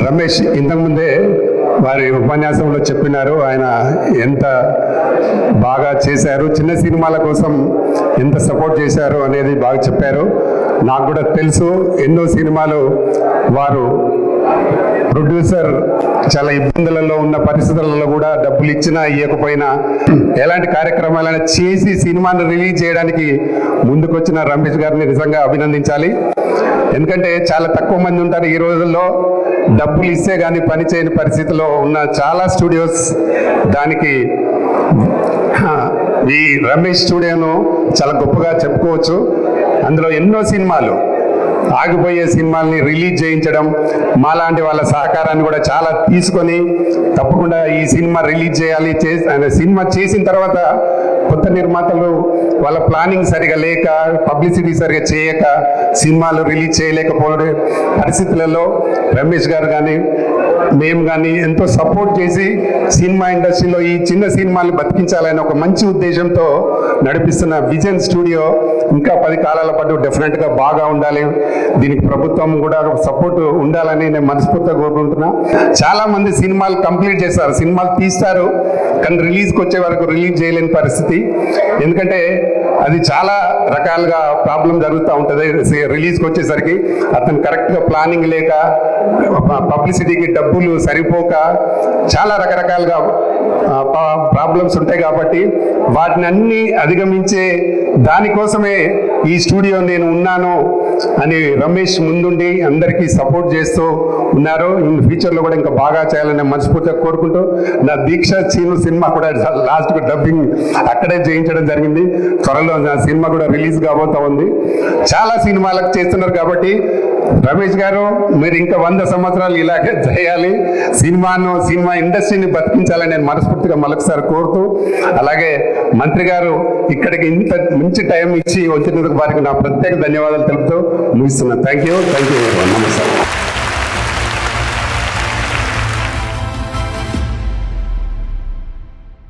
రమేష్ ఇంతకుముందే వారి ఉపన్యాసంలో చెప్పినారు. ఆయన ఎంత బాగా చేశారు, చిన్న సినిమాల కోసం ఎంత సపోర్ట్ చేశారు అనేది బాగా చెప్పారు. నాకు కూడా తెలుసు, ఎన్నో సినిమాలు వారు ప్రొడ్యూసర్ చాలా ఇబ్బందులలో ఉన్న పరిస్థితులలో కూడా డబ్బులు ఇచ్చినా ఇవ్వకపోయినా ఎలాంటి కార్యక్రమాలైనా చేసి సినిమాను రిలీజ్ చేయడానికి ముందుకొచ్చిన రమేష్ గారిని నిజంగా అభినందించాలి. ఎందుకంటే చాలా తక్కువ మంది ఉంటారు ఈ రోజుల్లో డబ్బులు ఇస్తే కానీ పని చేయని పరిస్థితిలో ఉన్న చాలా స్టూడియోస్. దానికి ఈ రమేష్ స్టూడియోను చాలా గొప్పగా చెప్పుకోవచ్చు. అందులో ఎన్నో సినిమాలు, ఆగిపోయే సినిమాల్ని రిలీజ్ చేయించడం, మాలాంటి వాళ్ళ సహకారాన్ని కూడా చాలా తీసుకొని తప్పకుండా ఈ సినిమా రిలీజ్ చేయాలి. సినిమా చేసిన తర్వాత కొత్త నిర్మాతలు వాళ్ళ ప్లానింగ్ సరిగా లేక, పబ్లిసిటీ సరిగా చేయక సినిమాలు రిలీజ్ చేయలేకపోయే పరిస్థితులలో రమేష్ గారు కానీ మేము కానీ ఎంతో సపోర్ట్ చేసి సినిమా ఇండస్ట్రీలో ఈ చిన్న సినిమాలు బతికించాలని ఒక మంచి ఉద్దేశంతో నడిపిస్తున్న విజన్ స్టూడియో ఇంకా 10 కాలాల పాటు డెఫినెట్గా బాగా ఉండాలి. దీనికి ప్రభుత్వం కూడా సపోర్ట్ ఉండాలని నేను మనస్ఫూర్తిగా కోరుకుంటున్నా. చాలా మంది సినిమాలు కంప్లీట్ చేస్తారు, సినిమాలు తీస్తారు, కానీ రిలీజ్కి వచ్చే వరకు రిలీజ్ చేయలేని పరిస్థితి. ఎందుకంటే అది చాలా రకాలుగా ప్రాబ్లం జరుగుతూ ఉంటుంది. రిలీజ్కి వచ్చేసరికి అతను కరెక్ట్గా ప్లానింగ్ లేక, పబ్లిసిటీకి డబ్బులు సరిపోక చాలా రకరకాలుగా ప్రాబ్లమ్స్ ఉంటాయి. కాబట్టి వాటిని అన్ని అధిగమించే దానికోసమే ఈ స్టూడియో నేను ఉన్నాను అని రమేష్ ముందుండి అందరికీ సపోర్ట్ చేస్తూ ఉన్నారు. ఇన్ ఫ్యూచర్లో కూడా ఇంకా బాగా చేయాలని మనస్ఫూర్తిగా కోరుకుంటూ, నా దీక్ష చీను సినిమా కూడా లాస్ట్కి డబ్బింగ్ అక్కడే చేయించడం జరిగింది. త్వరలో నా సినిమా కూడా రిలీజ్ కాబోతా ఉంది. చాలా సినిమాలకు చేస్తున్నారు కాబట్టి రమేష్ గారు మీరు ఇంకా 100 సంవత్సరాలు ఇలాగే చేయాలి, సినిమా ఇండస్ట్రీని బతికించాలని నేను మనస్ఫూర్తిగా మరొకసారి కోరుతూ, అలాగే మంత్రి గారు ఇక్కడికి ఇంత మంచి టైం ఇచ్చి వచ్చినందుకు వారికి నా ప్రత్యేక ధన్యవాదాలు తెలుపుతూ ముగిస్తున్నాను. Thank you. నమస్కారం.